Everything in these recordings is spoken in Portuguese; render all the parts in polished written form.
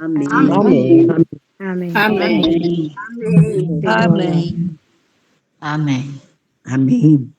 Amém. Amém. Amém. Amém. Amém. Amém.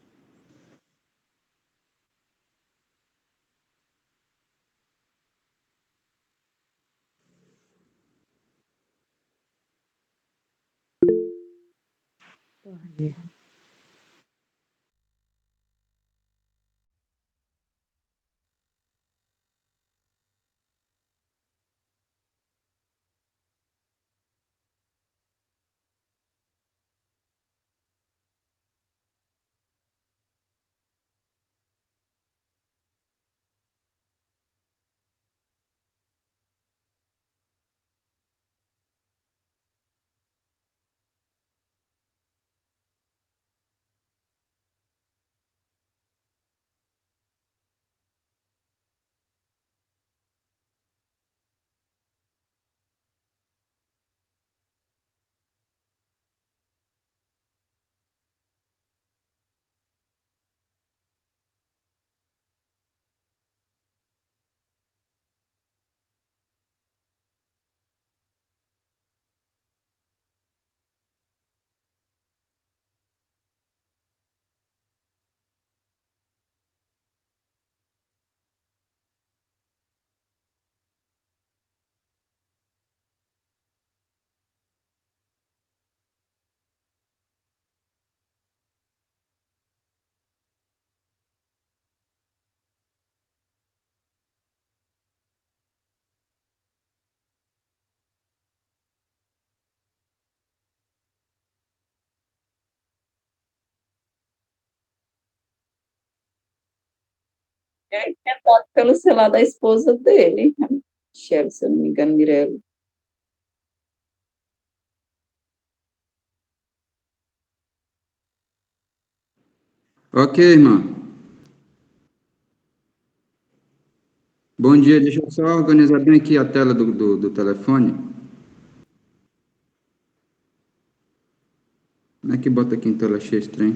É tentado pelo celular da esposa dele, Michelle, se eu não me engano, Mirella. Ok, irmã. Bom dia, deixa eu só organizar bem aqui a tela do telefone. Como é que bota aqui em tela cheia esse trem?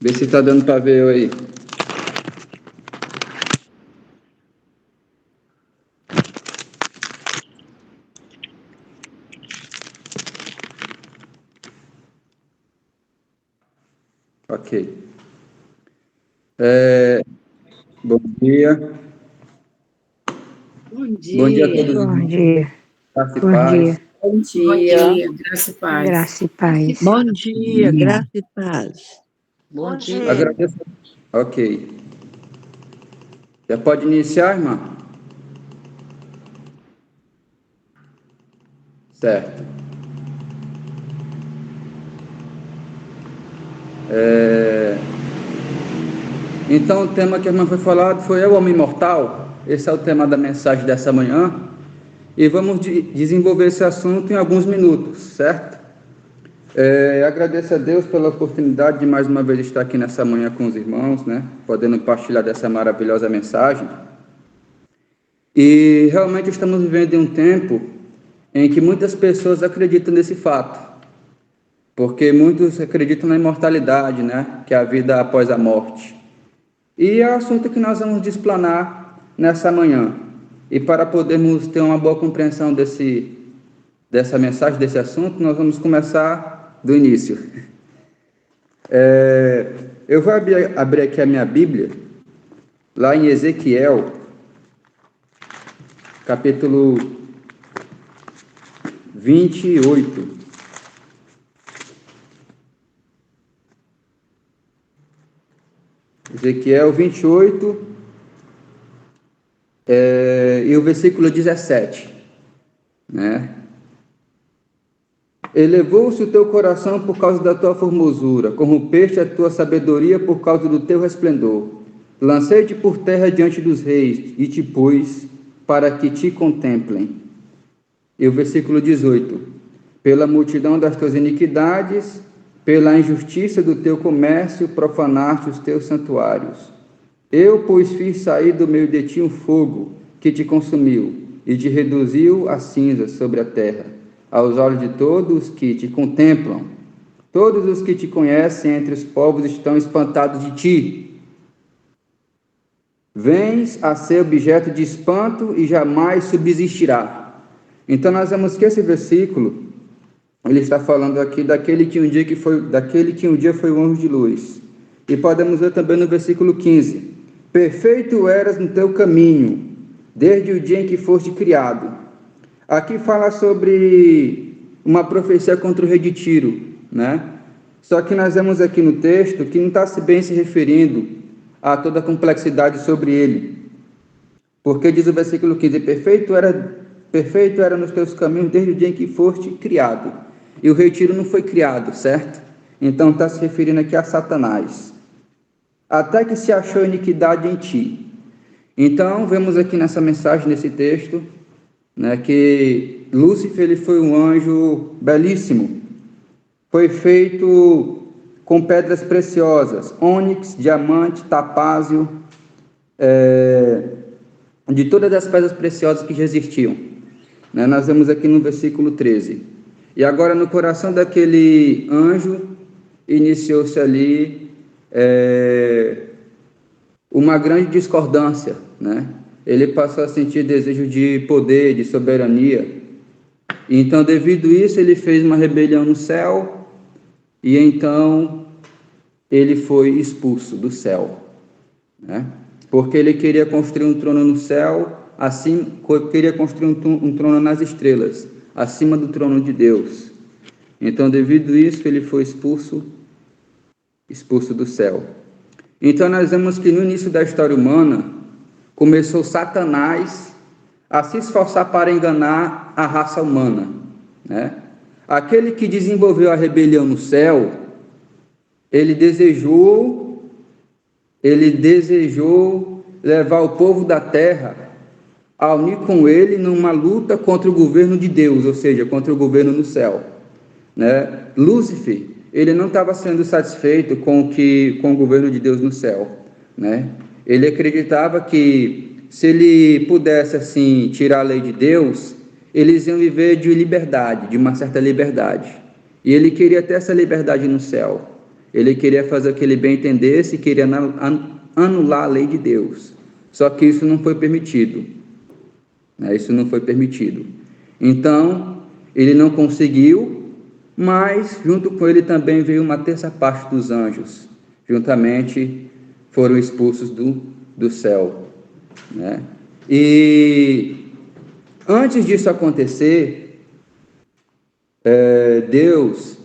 Vê se tá dando para ver eu aí. Ok. Bom dia. Bom Bom dia a dia. todos os Bom irmãos. dia. Graça e Bom paz. dia. Bom Bom dia. dia. Graça e paz. Graça e paz. Bom dia, graça e paz. Bom dia. Agradeço. Ok. Já pode iniciar, irmã? Certo. Então, o tema que a irmã foi falado foi o homem imortal. Esse é o tema da mensagem dessa manhã. E vamos desenvolver esse assunto em alguns minutos, certo? Agradeço a Deus pela oportunidade de mais uma vez estar aqui nessa manhã com os irmãos, né? Podendo partilhar dessa maravilhosa mensagem. E realmente estamos vivendo em um tempo em que muitas pessoas acreditam nesse fato. Porque muitos acreditam na imortalidade, né? Que é a vida após a morte. E é o assunto que nós vamos desplanar nessa manhã. E para podermos ter uma boa compreensão dessa mensagem, desse assunto, nós vamos começar do início. Eu vou abrir aqui a minha Bíblia, lá em Ezequiel, capítulo 28. Ezequiel 28, e o versículo 17, né? Elevou-se o teu coração por causa da tua formosura, corrompeste a tua sabedoria por causa do teu resplendor. Lancei-te por terra diante dos reis e te pus para que te contemplem. E o versículo 18: pela multidão das tuas iniquidades, pela injustiça do teu comércio, profanaste os teus santuários. Eu, pois, fiz sair do meio de ti um fogo que te consumiu e te reduziu a cinzas sobre a terra. aos olhos de todos que te contemplam. Todos os que te conhecem entre os povos estão espantados de ti. Vens a ser objeto de espanto e jamais subsistirá. Então nós vemos que esse versículo, ele está falando aqui daquele que um dia foi o anjo de luz. E podemos ver também no versículo 15: perfeito eras no teu caminho, desde o dia em que foste criado. Aqui fala sobre uma profecia contra o rei de Tiro, né? Só que nós vemos aqui no texto que não está bem se referindo a toda a complexidade sobre ele. Porque diz o versículo 15: perfeito era nos teus caminhos desde o dia em que foste criado. E o rei Tiro não foi criado, certo? Então está se referindo aqui a Satanás. Até que se achou iniquidade em ti. Então, vemos aqui nessa mensagem, nesse texto, né, que Lúcifer ele foi um anjo belíssimo. Foi feito com pedras preciosas, ônix, diamante, tapázio, de todas as pedras preciosas que já existiam. Né, nós vemos aqui no versículo 13. E agora, no coração daquele anjo, iniciou-se ali uma grande discordância, né? Ele passou a sentir desejo de poder, de soberania. Então, devido a isso, ele fez uma rebelião no céu e então ele foi expulso do céu, né? Porque ele queria construir um trono no céu, assim, queria construir um trono nas estrelas, acima do trono de Deus. Então, devido a isso, ele foi expulso do céu. Então nós vemos que no início da história humana começou Satanás a se esforçar para enganar a raça humana, né? Aquele que desenvolveu a rebelião no céu, ele desejou levar o povo da terra a unir com ele numa luta contra o governo de Deus, ou seja, contra o governo no céu, né? Lúcifer, ele não estava sendo satisfeito com o governo de Deus no céu, né? Ele acreditava que se ele pudesse assim tirar a lei de Deus, eles iam viver de liberdade, de uma certa liberdade. E ele queria ter essa liberdade no céu. Ele queria fazer o que ele bem entendesse e queria anular a lei de Deus. Só que isso não foi permitido, né? Isso não foi permitido. Então, ele não conseguiu. Mas, junto com ele também veio uma terça parte dos anjos. Juntamente foram expulsos do céu, né? E antes disso acontecer, Deus,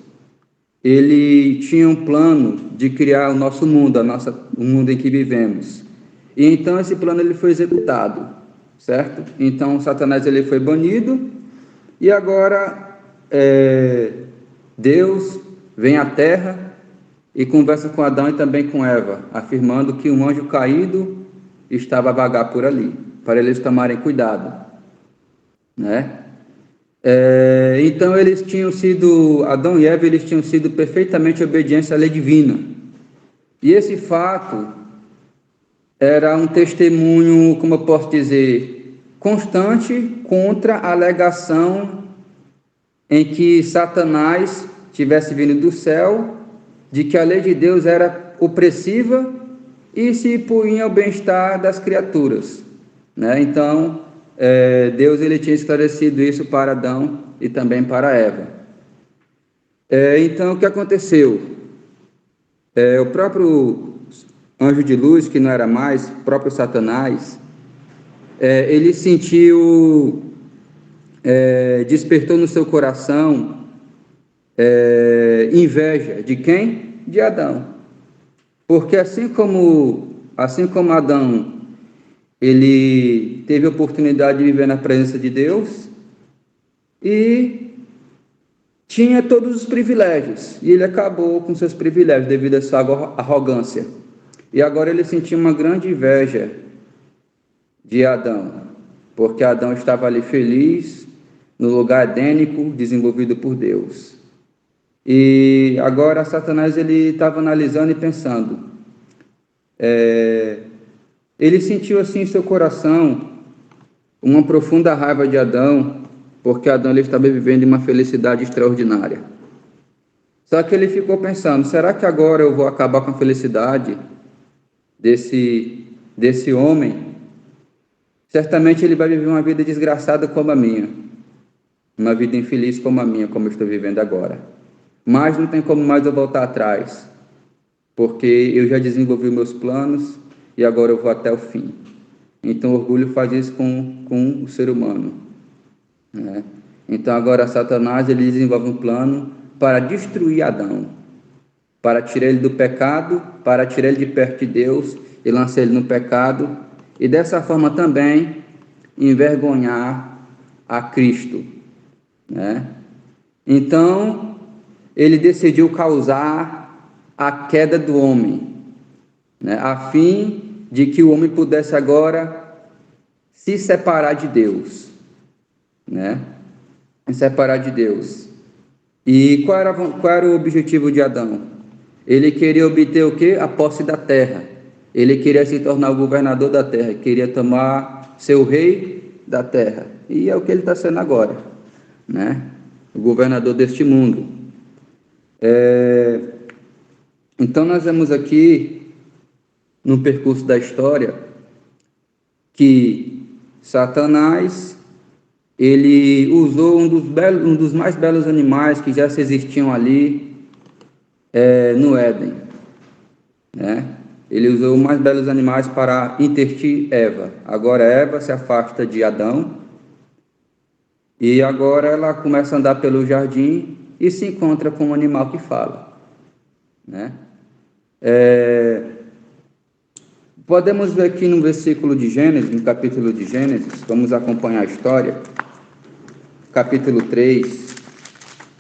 ele tinha um plano de criar o nosso mundo, o mundo em que vivemos. E então esse plano ele foi executado, certo? Então Satanás ele foi banido e agora Deus vem à terra e conversa com Adão e também com Eva, afirmando que um anjo caído estava a vagar por ali, para eles tomarem cuidado, né? Então Adão e Eva, eles tinham sido perfeitamente obedientes à lei divina. E esse fato era um testemunho, como eu posso dizer, constante contra a alegação em que Satanás tivesse vindo do céu, de que a lei de Deus era opressiva e se punha ao bem-estar das criaturas, né? Então, Deus ele tinha esclarecido isso para Adão e também para Eva. Então, o que aconteceu? O próprio anjo de luz, que não era mais, o próprio Satanás, ele sentiu... despertou no seu coração inveja de quem? De Adão. Porque assim como Adão, ele teve a oportunidade de viver na presença de Deus e tinha todos os privilégios, e ele acabou com seus privilégios devido à sua arrogância. E agora ele sentia uma grande inveja de Adão, porque Adão estava ali feliz, no lugar edênico, desenvolvido por Deus. E agora Satanás ele estava analisando e pensando. Ele sentiu assim em seu coração uma profunda raiva de Adão porque Adão ele estava vivendo uma felicidade extraordinária. Só que ele ficou pensando, será que agora eu vou acabar com a felicidade desse homem? Certamente ele vai viver uma vida desgraçada como a minha, uma vida infeliz como a minha, como eu estou vivendo agora. Mas não tem como mais eu voltar atrás, porque eu já desenvolvi meus planos e agora eu vou até o fim. Então o orgulho faz isso com o ser humano, né? Então agora Satanás ele desenvolve um plano para destruir Adão, para tirar ele do pecado, para tirar ele de perto de Deus e lançar ele no pecado, e dessa forma também envergonhar a Cristo, né? Então ele decidiu causar a queda do homem, né? A fim de que o homem pudesse agora se separar de Deus, né? Se separar de Deus. E qual era o objetivo de Adão? Ele queria obter o quê? A posse da terra. Ele queria se tornar o governador da terra, queria ser o rei da terra. E é o que ele está sendo agora, né? O governador deste mundo. Então nós vemos aqui, no percurso da história, que Satanás, ele usou um dos mais belos animais que já se existiam ali no Éden, né? Ele usou os mais belos animais para intertir Eva. Agora Eva se afasta de Adão e agora ela começa a andar pelo jardim e se encontra com um animal que fala, né? Podemos ver aqui no versículo de Gênesis, no capítulo de Gênesis, vamos acompanhar a história, capítulo 3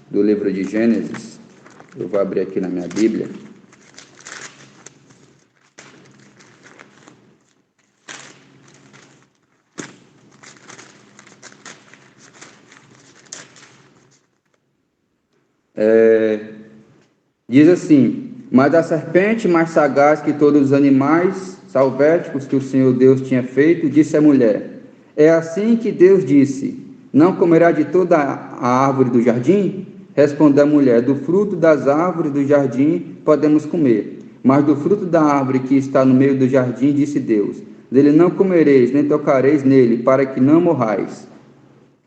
do livro de Gênesis. Eu vou abrir aqui na minha Bíblia. Diz assim: mas a serpente, mais sagaz que todos os animais salvéticos que o Senhor Deus tinha feito, disse à mulher: é assim que Deus disse, não comerá de toda a árvore do jardim? Respondeu a mulher: do fruto das árvores do jardim podemos comer, mas do fruto da árvore que está no meio do jardim, disse Deus, dele não comereis, nem tocareis nele, para que não morrais,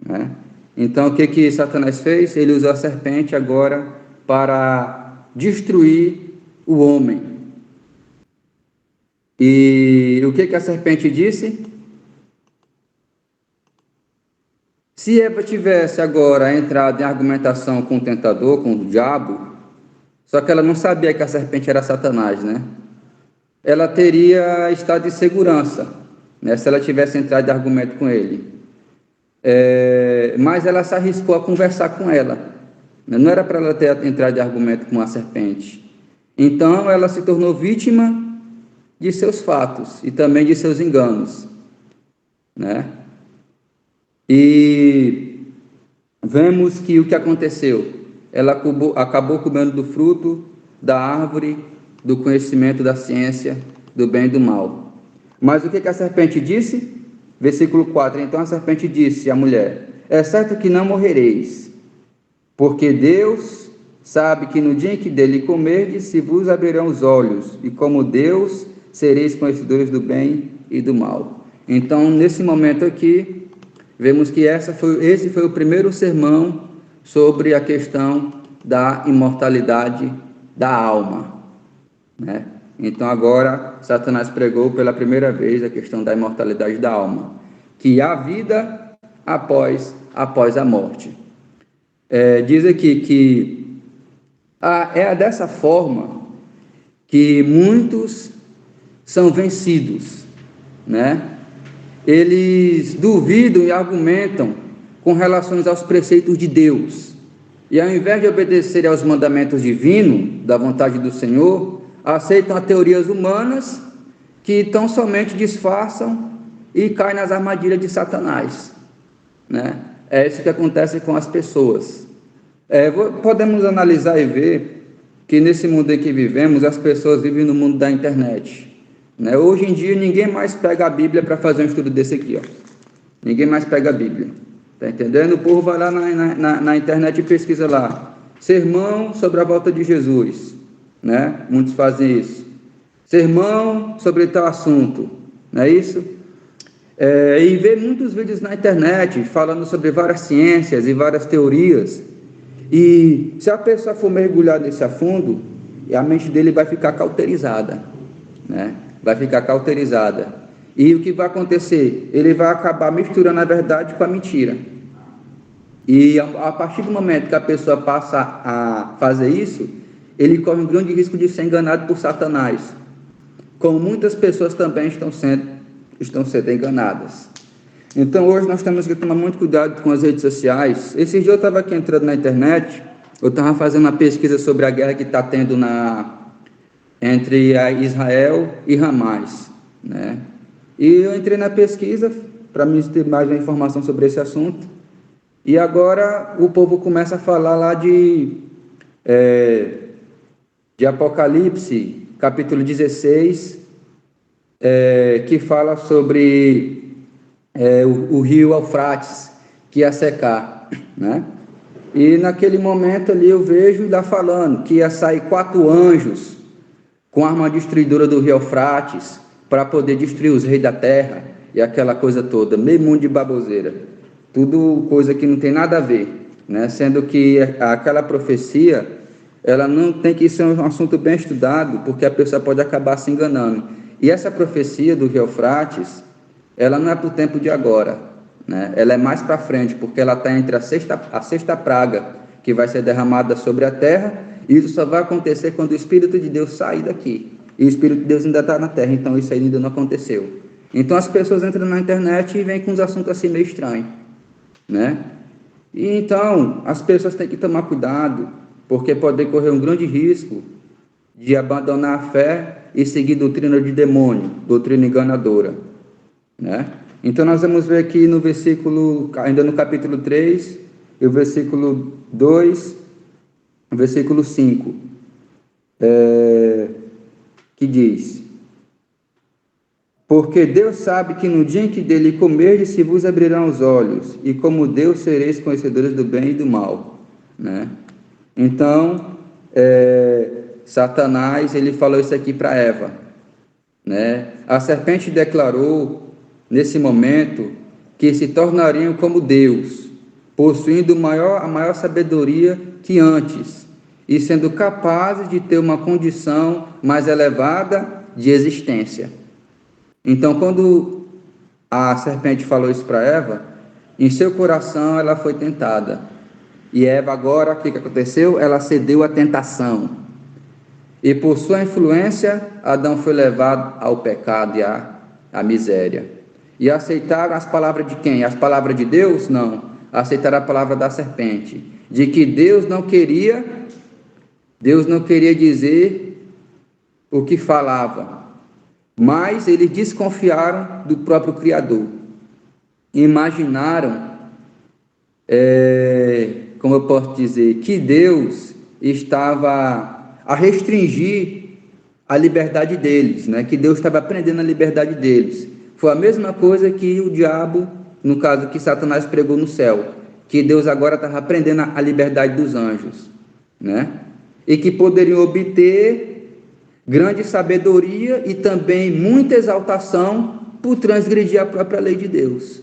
né? Então o que Satanás fez? Ele usou a serpente agora para destruir o homem. E o que a serpente disse? Se Eva tivesse agora entrado em argumentação com o tentador, com o diabo, só que ela não sabia que a serpente era Satanás, né? Ela teria estado em segurança, né, se ela tivesse entrado em argumento com ele. Mas ela se arriscou a conversar com ela. Não era para ela ter entrado em argumento com a serpente. Então ela se tornou vítima de seus fatos e também de seus enganos, né? E vemos que o que aconteceu? Ela acabou comendo do fruto da árvore do conhecimento da ciência, do bem e do mal. Mas o que a serpente disse? Versículo 4. Então a serpente disse à mulher: é certo que não morrereis, porque Deus sabe que no dia em que dele comerdes, se vos abrirão os olhos, e como Deus, sereis conhecedores do bem e do mal. Então, nesse momento aqui, vemos que esse foi o primeiro sermão sobre a questão da imortalidade da alma, né? Então, agora, Satanás pregou pela primeira vez a questão da imortalidade da alma, que há vida após a morte. Diz aqui que é dessa forma que muitos são vencidos, né? Eles duvidam e argumentam com relação aos preceitos de Deus, e ao invés de obedecer aos mandamentos divinos, da vontade do Senhor, aceitam as teorias humanas que tão somente disfarçam e caem nas armadilhas de Satanás, né? É isso que acontece com as pessoas. Podemos analisar e ver que nesse mundo em que vivemos, as pessoas vivem no mundo da internet, né? Hoje em dia, ninguém mais pega a Bíblia para fazer um estudo desse aqui, ó. Ninguém mais pega a Bíblia. Tá entendendo? O povo vai lá na internet e pesquisa lá. Sermão sobre a volta de Jesus, né? Muitos fazem isso. Sermão sobre tal assunto, não é isso? E vê muitos vídeos na internet falando sobre várias ciências e várias teorias. E se a pessoa for mergulhar nesse a fundo, a mente dele vai ficar cauterizada, né? Vai ficar cauterizada. E o que vai acontecer? Ele vai acabar misturando a verdade com a mentira. E a partir do momento que a pessoa passa a fazer isso, ele corre um grande risco de ser enganado por Satanás, como muitas pessoas também estão sendo enganadas. Então hoje nós temos que tomar muito cuidado com as redes sociais. Esse dia eu estava aqui entrando na internet, eu estava fazendo uma pesquisa sobre a guerra que está tendo entre a Israel e Hamas, né? E eu entrei na pesquisa para me ter mais uma informação sobre esse assunto. E agora o povo começa a falar lá de Apocalipse, capítulo 16, que fala sobre o rio Eufrates, que ia secar, né? E naquele momento ali eu vejo lá falando que ia sair 4 anjos com arma destruidora do rio Eufrates para poder destruir os reis da terra e aquela coisa toda, meio mundo de baboseira, tudo coisa que não tem nada a ver, né? Sendo que aquela profecia, ela não tem que ser um assunto bem estudado, porque a pessoa pode acabar se enganando. E essa profecia do rio Eufrates, ela não é para o tempo de agora, né? Ela é mais para frente, porque ela está entre a sexta praga que vai ser derramada sobre a terra, e isso só vai acontecer quando o Espírito de Deus sair daqui. E o Espírito de Deus ainda está na terra, então isso ainda não aconteceu. Então as pessoas entram na internet e vêm com uns assuntos assim meio estranhos, né? E então as pessoas têm que tomar cuidado, porque podem correr um grande risco de abandonar a fé e seguir doutrina de demônio, doutrina enganadora, né? Então nós vamos ver aqui no versículo, ainda no capítulo 3, e o versículo 2, o versículo 5, que diz: porque Deus sabe que no dia em que dele comerdes se vos abrirão os olhos, e como Deus sereis conhecedores do bem e do mal, né? Então, Satanás, ele falou isso aqui para Eva, né? A serpente declarou, nesse momento, que se tornariam como Deus, possuindo a maior sabedoria que antes, e sendo capazes de ter uma condição mais elevada de existência. Então, quando a serpente falou isso para Eva, em seu coração ela foi tentada. E Eva agora, o que aconteceu? Ela cedeu à tentação. E por sua influência, Adão foi levado ao pecado e à miséria. E aceitaram as palavras de quem? As palavras de Deus? Não. Aceitaram a palavra da serpente. De que Deus não queria dizer o que falava. Mas eles desconfiaram do próprio Criador. Imaginaram, como eu posso dizer, que Deus estava a restringir a liberdade deles, né? Que Deus estava prendendo a liberdade deles. Foi a mesma coisa que o diabo, no caso que Satanás pregou no céu, que Deus agora estava prendendo a liberdade dos anjos, né? E que poderiam obter grande sabedoria e também muita exaltação por transgredir a própria lei de Deus.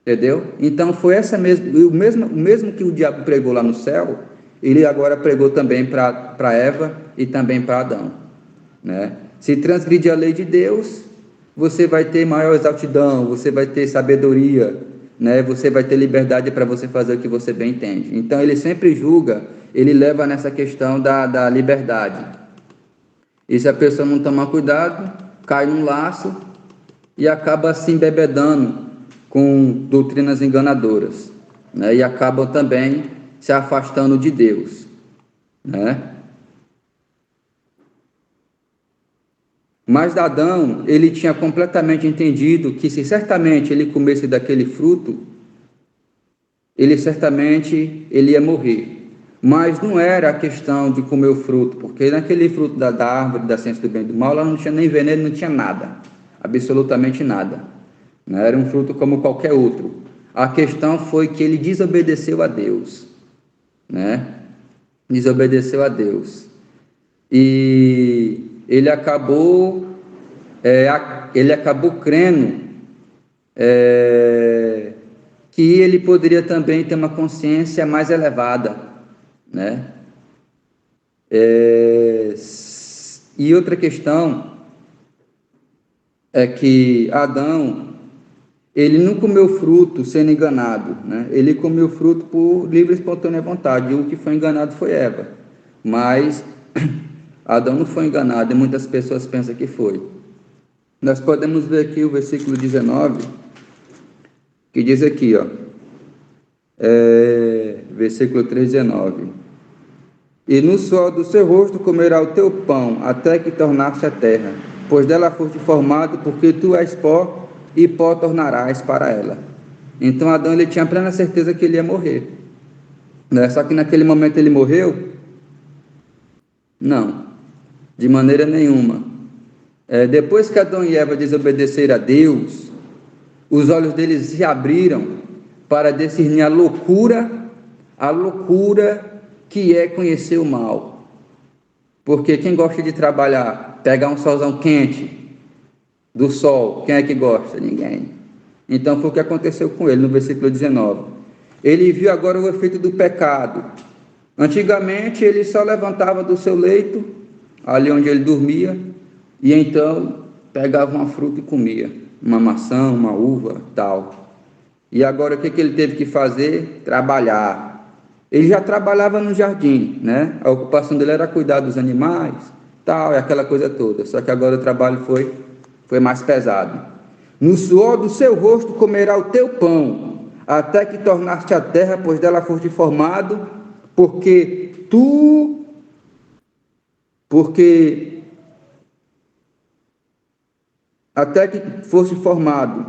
Entendeu? Então foi o mesmo que o diabo pregou lá no céu, ele agora pregou também para Eva e também para Adão, né? Se transgredir a lei de Deus, você vai ter maior exaltidão, você vai ter sabedoria, né? Você vai ter liberdade para você fazer o que você bem entende. Então ele sempre julga, ele leva nessa questão da liberdade. E se a pessoa não tomar cuidado, cai num laço e acaba se embebedando com doutrinas enganadoras, né? E acabam também se afastando de Deus, né? Mas Adão, ele tinha completamente entendido que se certamente ele comesse daquele fruto, ele ia morrer. Mas não era a questão de comer o fruto, porque naquele fruto da árvore da ciência do bem e do mal, lá não tinha nem veneno, não tinha nada, absolutamente nada. Era um fruto como qualquer outro. A questão foi que ele desobedeceu a Deus, né? Desobedeceu a Deus. E ele acabou crendo que ele poderia também ter uma consciência mais elevada, né? E outra questão é que Adão, ele não comeu fruto sendo enganado, né? Ele comeu fruto por livre e espontânea vontade, e o que foi enganado foi Eva. Mas Adão não foi enganado, e muitas pessoas pensam que foi. Nós podemos ver aqui o versículo 19, que diz aqui, ó, versículo 3:19. E no suor do seu rosto comerá o teu pão, até que tornar-se a terra, pois dela foste formado, porque tu és pó, e pó tornarás para ela. Então Adão, ele tinha plena certeza que ele ia morrer, né? Só que naquele momento ele morreu? Não, de maneira nenhuma. Depois que Adão e Eva desobedeceram a Deus, os olhos deles se abriram para discernir a loucura que é conhecer o mal. Porque quem gosta de trabalhar, pegar um solzão quente do sol, quem é que gosta? Ninguém. Então foi o que aconteceu com ele no versículo 19. Ele viu agora o efeito do pecado. Antigamente ele só levantava do seu leito, ali onde ele dormia, e então pegava uma fruta e comia, uma maçã, uma uva, tal. E agora o que ele teve que fazer? Trabalhar. Ele já trabalhava no jardim, né? A ocupação dele era cuidar dos animais, tal, e aquela coisa toda. Só que agora o trabalho foi mais pesado. No suor do seu rosto comerá o teu pão, até que tornaste a terra, pois dela foste formado, até que foste formado,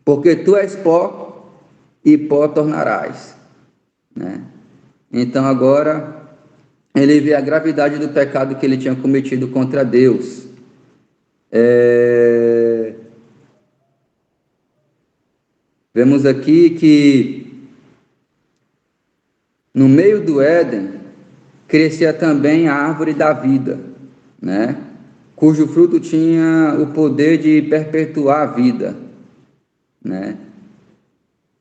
porque tu és pó, e pó tornarás, né? Então agora ele vê a gravidade do pecado que ele tinha cometido contra Deus. Vemos aqui que no meio do Éden crescia também a árvore da vida, né? Cujo fruto tinha o poder de perpetuar a vida, né?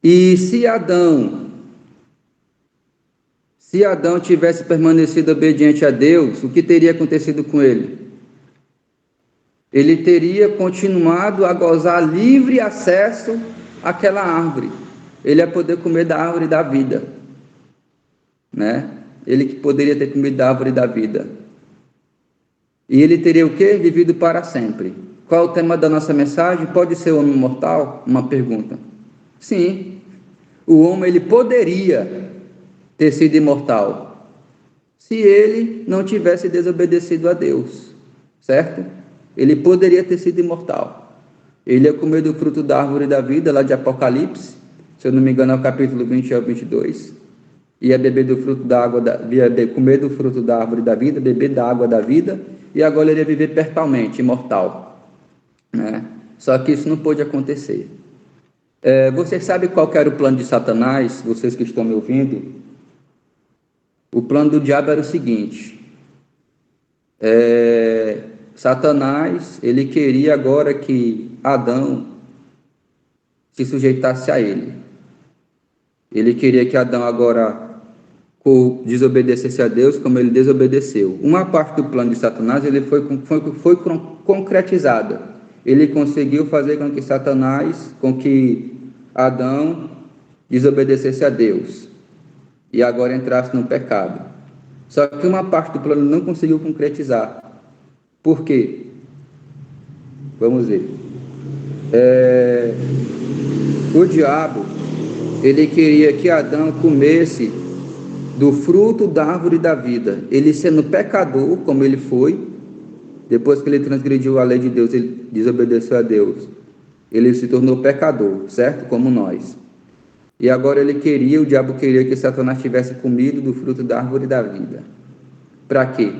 E se Adão tivesse permanecido obediente a Deus, o que teria acontecido com ele? Ele teria continuado a gozar livre acesso àquela árvore. Ele ia poder comer da árvore da vida, né? Ele que poderia ter comido da árvore da vida. E ele teria o quê? Vivido para sempre. Qual é o tema da nossa mensagem? Pode ser o homem mortal? Uma pergunta. Sim. O homem, ele poderia ter sido imortal se ele não tivesse desobedecido a Deus, certo? Ele poderia ter sido imortal. Ele ia comer do fruto da árvore da vida, lá de Apocalipse, se eu não me engano é o capítulo 20 ao 22, ia beber do fruto da água, ia comer do fruto da árvore da vida, beber da água da vida, e agora ele ia viver perpetuamente, imortal, né? Só que isso não pôde acontecer. Vocês sabem qual era o plano de Satanás, vocês que estão me ouvindo? O plano do diabo era o seguinte: Satanás, ele queria agora que Adão se sujeitasse a ele. Ele queria que Adão agora desobedecesse a Deus como ele desobedeceu. Uma parte do plano de Satanás ele foi concretizada. Ele conseguiu fazer com que Adão desobedecesse a Deus e agora entrasse no pecado. Só que uma parte do plano não conseguiu concretizar. Por quê? Vamos ver. O diabo, ele queria que Adão comesse do fruto da árvore da vida. Ele sendo pecador, como ele foi, depois que ele transgrediu a lei de Deus, ele desobedeceu a Deus. Ele se tornou pecador, certo? Como nós. E agora o diabo queria que Satanás tivesse comido do fruto da árvore da vida. Para quê?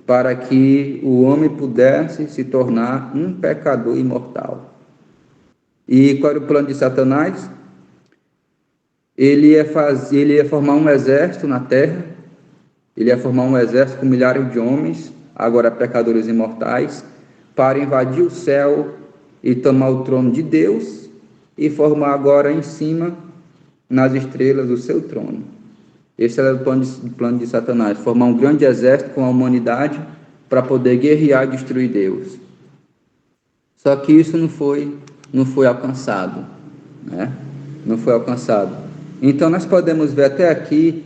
Para que o homem pudesse se tornar um pecador imortal. E qual era o plano de Satanás? ele ia formar um exército na terra, ele ia formar um exército com milhares de homens, agora pecadores imortais, para invadir o céu e tomar o trono de Deus e formar agora em cima, nas estrelas, o seu trono. Esse era o plano de Satanás, formar um grande exército com a humanidade para poder guerrear e destruir Deus. Só que isso não foi alcançado, né? Não foi alcançado. Então nós podemos ver até aqui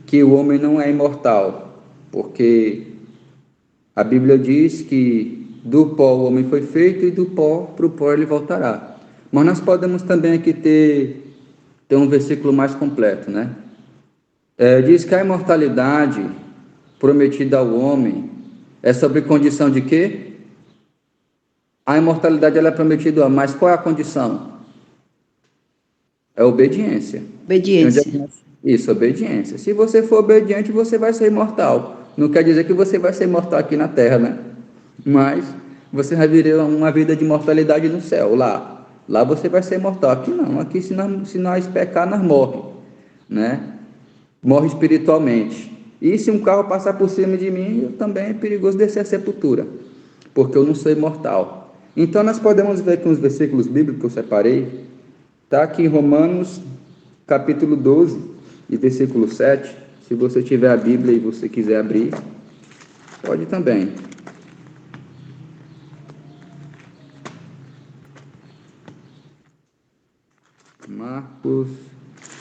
que o homem não é imortal, porque a Bíblia diz que do pó o homem foi feito e do pó para o pó ele voltará. Mas nós podemos também aqui ter um versículo mais completo, né? Diz que a imortalidade prometida ao homem é sobre condição de quê? A imortalidade ela é prometida, mas qual é a condição? É obediência. Obediência. Isso, obediência. Se você for obediente, você vai ser imortal. Não quer dizer que você vai ser imortal aqui na terra, né? Mas você vai viver uma vida de imortalidade no céu, lá. Lá você vai ser imortal. Aqui não. Aqui, se nós pecar, nós morremos, né? Morre espiritualmente. E se um carro passar por cima de mim, eu também é perigoso descer a sepultura, porque eu não sou imortal. Então, nós podemos ver que uns versículos bíblicos que eu separei, está aqui em Romanos, capítulo 12, e versículo 7. Se você tiver a Bíblia e você quiser abrir, pode também.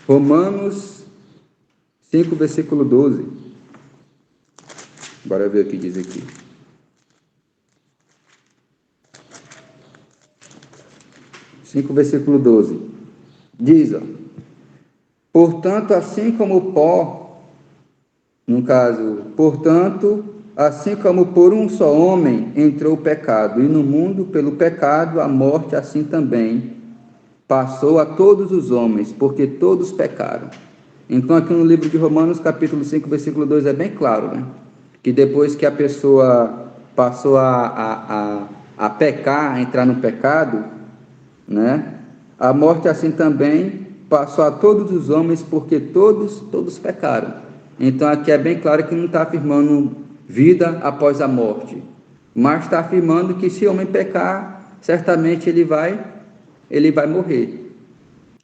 Romanos 5, versículo 12. Bora ver o que diz aqui. Versículo 12. Diz, portanto, assim como o pó, no caso, portanto, assim como por um só homem entrou o pecado, e no mundo, pelo pecado, a morte, assim também passou a todos os homens, porque todos pecaram. Então, aqui no livro de Romanos, capítulo 5, versículo 2, é bem claro, né? Que depois que a pessoa passou a pecar, a entrar no pecado, né? A morte, assim também, passou a todos os homens, porque todos pecaram. Então, aqui é bem claro que não está afirmando vida após a morte, mas está afirmando que se o homem pecar, certamente ele vai morrer,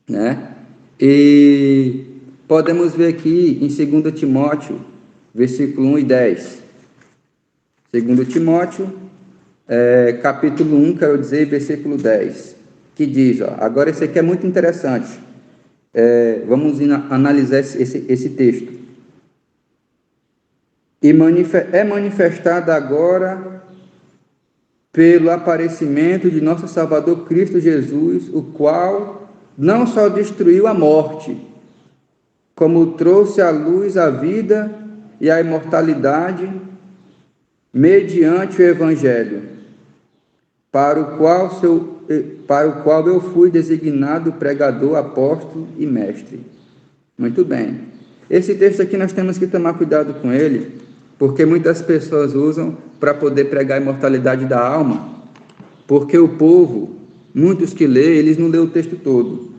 né? E podemos ver aqui em 2 Timóteo, versículo 1 e 10. 2 Timóteo, capítulo 1, quero dizer, versículo 10, que diz, agora esse aqui é muito interessante. Vamos analisar esse texto. E é manifestada agora pelo aparecimento de nosso Salvador Cristo Jesus, o qual não só destruiu a morte, como trouxe à luz a vida e a imortalidade mediante o Evangelho, para o qual eu fui designado pregador, apóstolo e mestre. Muito bem. Esse texto aqui nós temos que tomar cuidado com ele, porque muitas pessoas usam para poder pregar a imortalidade da alma, porque o povo, muitos que lê, eles não lê o texto todo.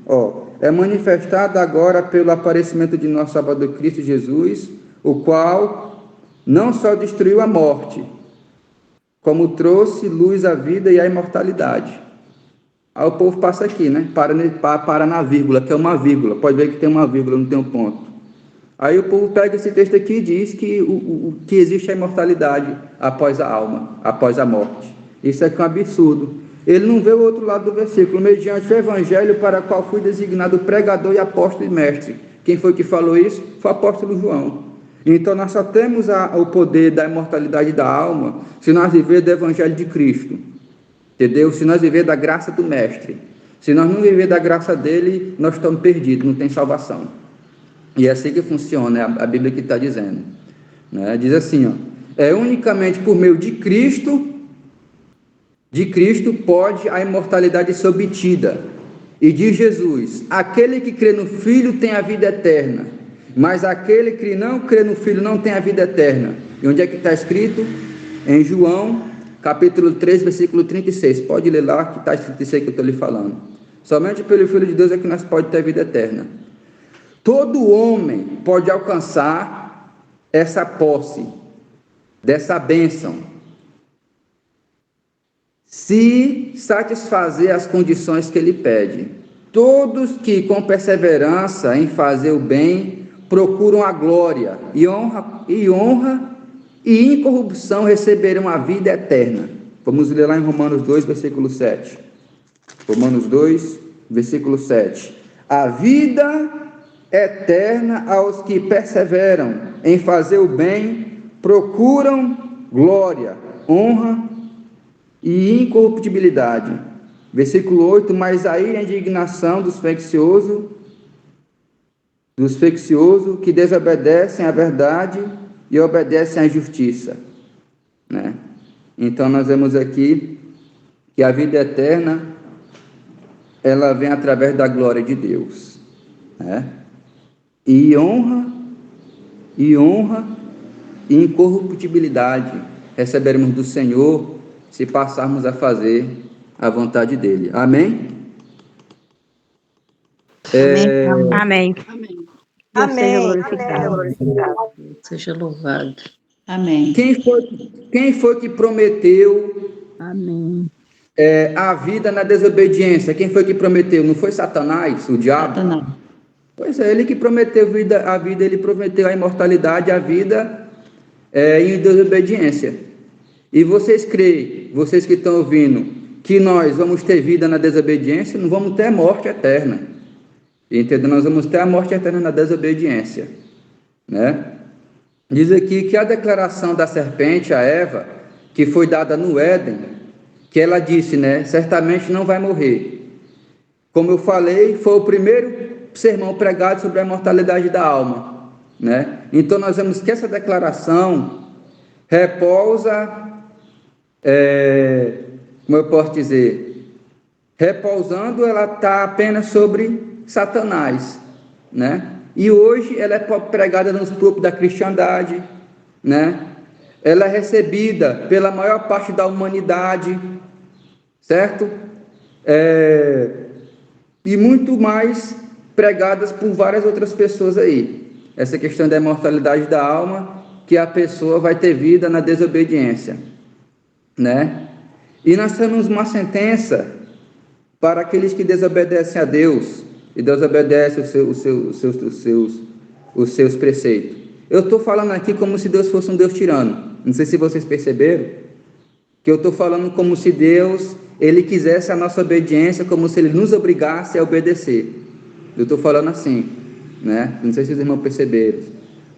É manifestado agora pelo aparecimento de nosso Salvador Cristo Jesus, o qual não só destruiu a morte, como trouxe luz à vida e à imortalidade. Aí o povo passa aqui, né? Para na vírgula, que é uma vírgula. Pode ver que tem uma vírgula, não tem um ponto. Aí o povo pega esse texto aqui e diz que existe a imortalidade após a alma, após a morte. Isso é um absurdo. Ele não vê o outro lado do versículo, mediante o Evangelho para o qual fui designado pregador e apóstolo e mestre. Quem foi que falou isso? Foi o apóstolo João. Então nós só temos o poder da imortalidade da alma se nós viver do Evangelho de Cristo. Entendeu? Se nós viver da graça do mestre. Se nós não viver da graça dele, nós estamos perdidos, não tem salvação. E é assim que funciona, a Bíblia que está dizendo, né? Diz assim, é unicamente por meio de Cristo pode a imortalidade ser obtida. E diz Jesus, aquele que crê no Filho tem a vida eterna, mas aquele que não crê no Filho não tem a vida eterna. E onde é que está escrito? Em João, capítulo 3, versículo 36. Pode ler lá, que está escrito isso aí que eu estou lhe falando. Somente pelo Filho de Deus é que nós podemos ter a vida eterna. todo homem pode alcançar essa posse, dessa bênção, se satisfazer as condições que ele pede. Todos que com perseverança em fazer o bem procuram a glória e honra e incorrupção receberão a vida eterna. Vamos ler lá em Romanos 2, versículo 7. Romanos 2, versículo 7. A vida eterna aos que perseveram em fazer o bem, procuram glória, honra e incorruptibilidade. Versículo 8, mas aí a indignação dos facciosos que desobedecem à verdade e obedecem à justiça, né? Então nós vemos aqui que a vida eterna, ela vem através da glória de Deus, né? E honra e incorruptibilidade receberemos do Senhor se passarmos a fazer a vontade dele. Amém? Amém. Deus seja glorificado. Seja louvado. Amém. Quem foi que prometeu Amém. a vida na desobediência? Quem foi que prometeu? Não foi Satanás, o diabo? Satanás. Pois é, ele que prometeu a vida, ele prometeu a imortalidade, a vida em desobediência. E vocês creem, vocês que estão ouvindo, que nós vamos ter vida na desobediência? Não vamos ter morte eterna. Entendeu? Nós vamos ter a morte eterna na desobediência, né? Diz aqui que a declaração da serpente a Eva, que foi dada no Éden, que ela disse, né? Certamente não vai morrer. Como eu falei, foi o primeiro sermão pregado sobre a imortalidade da alma, né? Então nós vemos que essa declaração repousa, como eu posso dizer, repousando, ela está apenas sobre Satanás, né? E hoje ela é pregada nos grupos da cristandade, né? Ela é recebida pela maior parte da humanidade, certo? E muito mais pregadas por várias outras pessoas aí. Essa questão da imortalidade da alma, que a pessoa vai ter vida na desobediência, né? E nós temos uma sentença para aqueles que desobedecem a Deus e desobedecem os seus preceitos. Eu estou falando aqui como se Deus fosse um Deus tirano. Não sei se vocês perceberam, que eu estou falando como se Deus, ele quisesse a nossa obediência, como se ele nos obrigasse a obedecer. Eu estou falando assim, né? Não sei se os irmãos perceberam.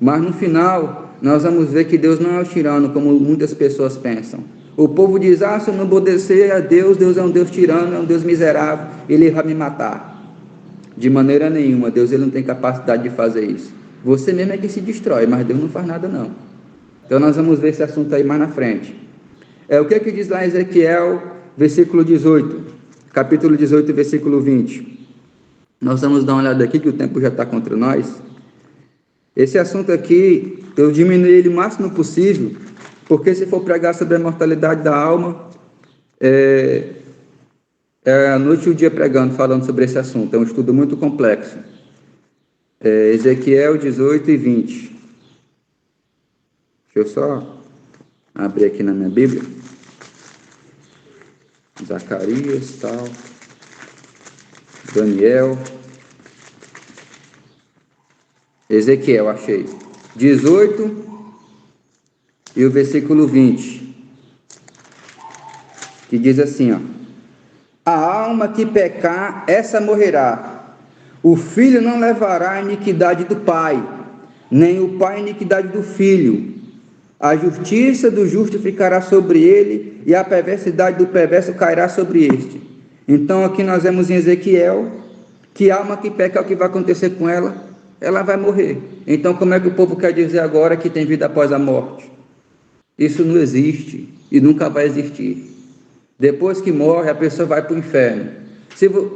Mas no final, nós vamos ver que Deus não é o tirano, como muitas pessoas pensam. O povo diz, se eu não obedecer a Deus, Deus é um Deus tirano, é um Deus miserável, ele vai me matar. De maneira nenhuma, Deus ele não tem capacidade de fazer isso. Você mesmo é que se destrói, mas Deus não faz nada não. Então nós vamos ver esse assunto aí mais na frente. O que é que diz lá em Ezequiel, versículo 18, capítulo 18, versículo 20. Nós vamos dar uma olhada aqui, que o tempo já está contra nós. Esse assunto aqui, eu diminui ele o máximo possível, porque se for pregar sobre a mortalidade da alma, a noite e o dia pregando, falando sobre esse assunto. É um estudo muito complexo. Ezequiel 18 e 20. Deixa eu só abrir aqui na minha Bíblia. Zacarias, tal. Daniel. Ezequiel, achei. 18 e o versículo 20. Que diz assim, ó. A alma que pecar, essa morrerá. O filho não levará a iniquidade do pai, nem o pai a iniquidade do filho. A justiça do justo ficará sobre ele, e a perversidade do perverso cairá sobre este. Então aqui nós vemos em Ezequiel, que a alma que peca, o que vai acontecer com ela? Ela vai morrer. Então como é que o povo quer dizer agora que tem vida após a morte? Isso não existe, e nunca vai existir. Depois que morre, a pessoa vai para o inferno.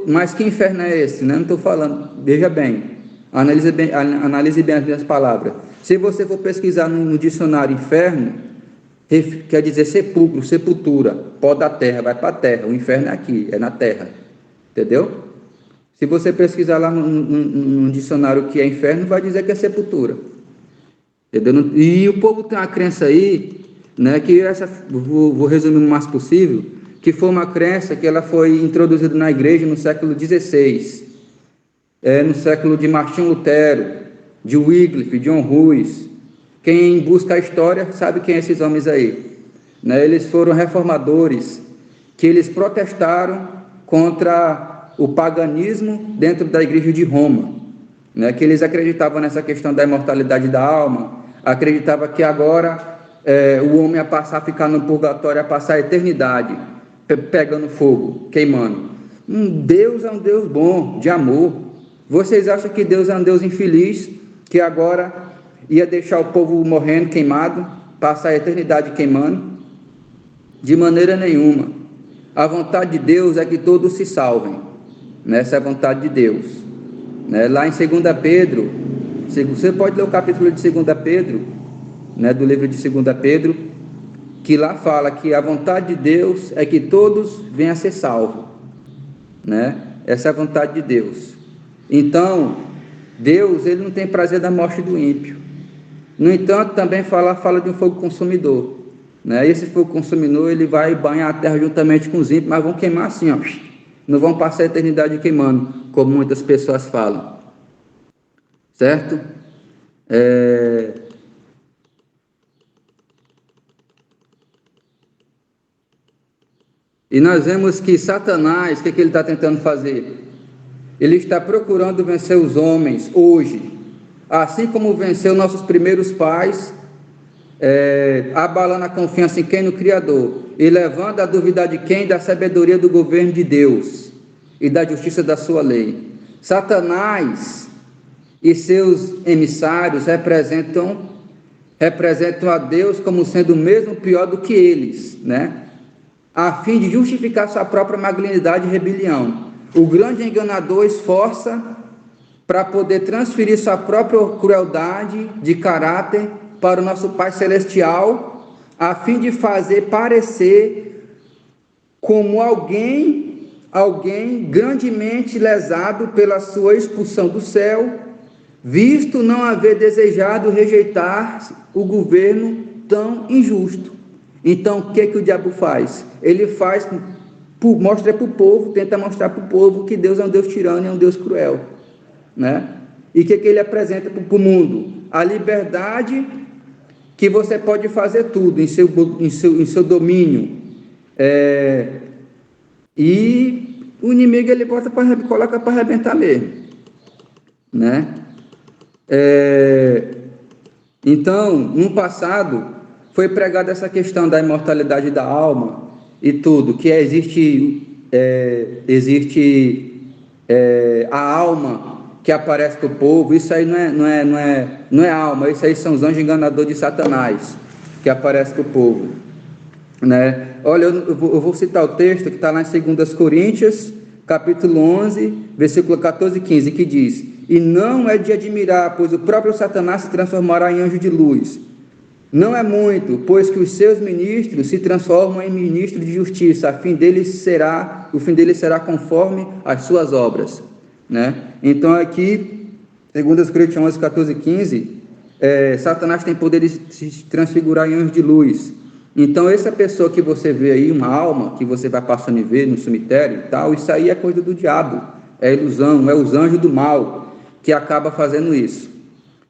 Mas que inferno é esse? Não estou falando, veja bem, analise bem as minhas palavras. Se você for pesquisar no dicionário inferno, quer dizer sepulcro, sepultura, pó da terra, vai para a terra. O inferno é aqui, é na terra. Entendeu? Se você pesquisar lá no dicionário o que é inferno, vai dizer que é sepultura. Entendeu? E o povo tem uma crença aí, né, que essa, vou resumir o mais possível, que foi uma crença que ela foi introduzida na igreja no século XVI, no século de Martinho Lutero, de Wycliffe, John Hus. Quem busca a história sabe quem são esses homens aí, né? Eles foram reformadores, que eles protestaram contra o paganismo dentro da igreja de Roma, né? Que eles acreditavam nessa questão da imortalidade da alma, acreditavam que agora o homem ia passar a ficar no purgatório, ia passar a eternidade, pegando fogo, queimando. Deus é um Deus bom, de amor. Vocês acham que Deus é um Deus infeliz, que agora ia deixar o povo morrendo, queimado, passar a eternidade queimando? De maneira nenhuma. A vontade de Deus é que todos se salvem, né? Essa é a vontade de Deus, né? Lá em 2 Pedro, você pode ler o capítulo de 2 Pedro, né, do livro de 2 Pedro, que lá fala que a vontade de Deus é que todos venham a ser salvos, né? Essa é a vontade de Deus. Então, Deus, ele não tem prazer da morte do ímpio. No entanto, também fala de um fogo consumidor, né? Esse fogo consumidor, ele vai banhar a terra juntamente com os ímpios, mas vão queimar assim, ó, não vão passar a eternidade queimando, como muitas pessoas falam, certo? E nós vemos que Satanás, o que ele está tentando fazer? Ele está procurando vencer os homens hoje, assim como venceu nossos primeiros pais, abalando a confiança em quem? No Criador, e levando a dúvida de quem? Da sabedoria do governo de Deus e da justiça da sua lei. Satanás e seus emissários representam a Deus como sendo mesmo pior do que eles, né? A fim de justificar sua própria malignidade e rebelião. O grande enganador esforça para poder transferir sua própria crueldade de caráter para o nosso Pai Celestial, a fim de fazer parecer como alguém grandemente lesado pela sua expulsão do céu, visto não haver desejado rejeitar o governo tão injusto. Então, o que o diabo faz? Ele mostra para o povo, tenta mostrar para o povo que Deus é um Deus tirano e é um Deus cruel, né? E o que ele apresenta para o mundo? A liberdade que você pode fazer tudo em seu domínio, e o inimigo ele coloca para arrebentar mesmo, né? Então, no passado foi pregada essa questão da imortalidade da alma e tudo, que existe a alma que aparece para o povo. Isso aí não é alma, isso aí são os anjos enganadores de Satanás que aparecem para o povo, né? Olha, eu vou citar o texto que está lá em 2 Coríntios, capítulo 11, versículo 14 e 15, que diz: e não é de admirar, pois o próprio Satanás se transformará em anjo de luz. Não é muito, pois que os seus ministros se transformam em ministros de justiça, o fim deles será conforme as suas obras, né? Então aqui, 2 Coríntios 11, 14 e 15, Satanás tem poder de se transfigurar em anjo de luz. Então essa pessoa que você vê aí, uma alma que você vai passando e ver no cemitério e tal, isso aí é coisa do diabo, é ilusão, é os anjos do mal que acaba fazendo isso,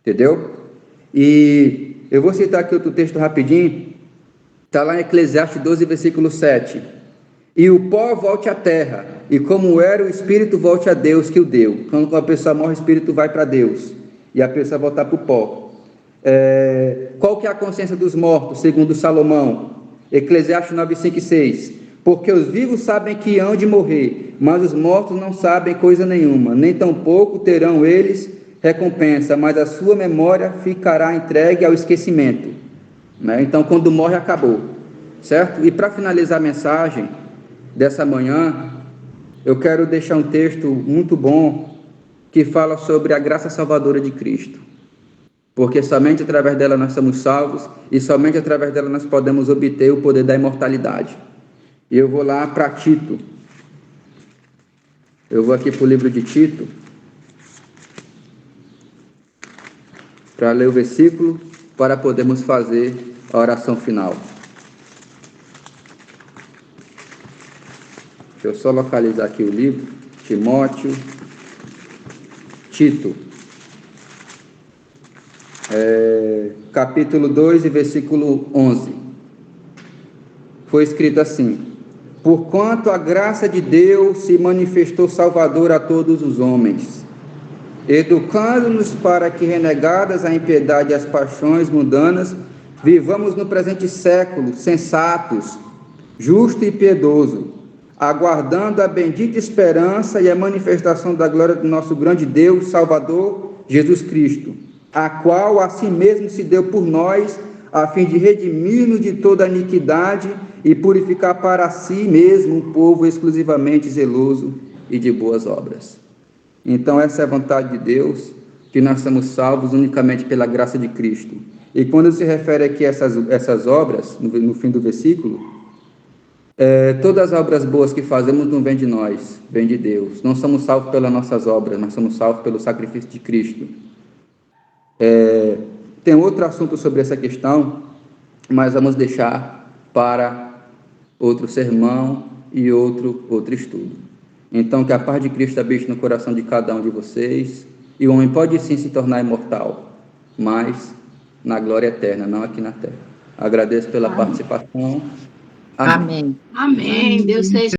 entendeu? E eu vou citar aqui outro texto rapidinho, está lá em Eclesiastes 12, versículo 7. E o pó volte à terra, e como era o espírito volte a Deus que o deu. Quando a pessoa morre, o espírito vai para Deus, e a pessoa volta para o pó. Qual que é a consciência dos mortos, segundo Salomão? Eclesiastes 9, 5 e 6. Porque os vivos sabem que hão de morrer, mas os mortos não sabem coisa nenhuma, nem tampouco terão eles recompensa, mas a sua memória ficará entregue ao esquecimento, né? Então, quando morre, acabou, certo? E para finalizar a mensagem dessa manhã, eu quero deixar um texto muito bom que fala sobre a graça salvadora de Cristo, porque somente através dela nós somos salvos e somente através dela nós podemos obter o poder da imortalidade. E eu vou lá para Tito. Eu vou aqui para o livro de Tito, para ler o versículo, para podermos fazer a oração final. Deixa eu só localizar aqui o livro. Timóteo, Tito, capítulo 2 e versículo 11. Foi escrito assim: porquanto a graça de Deus se manifestou salvadora a todos os homens, educando-nos para que, renegadas a impiedade e as paixões mundanas, vivamos no presente século sensatos, justo e piedoso, aguardando a bendita esperança e a manifestação da glória do nosso grande Deus, Salvador, Jesus Cristo, a qual a si mesmo se deu por nós, a fim de redimir-nos de toda a iniquidade e purificar para si mesmo um povo exclusivamente zeloso e de boas obras. Então, essa é a vontade de Deus, que nós somos salvos unicamente pela graça de Cristo. E quando se refere aqui a essas obras, no fim do versículo, todas as obras boas que fazemos não vêm de nós, vêm de Deus. Não somos salvos pelas nossas obras, nós somos salvos pelo sacrifício de Cristo. Tem outro assunto sobre essa questão, mas vamos deixar para outro sermão e outro estudo. Então, que a paz de Cristo habite no coração de cada um de vocês, e o homem pode sim se tornar imortal, mas na glória eterna, não aqui na terra. Agradeço pela participação. Amém. Amém. Deus seja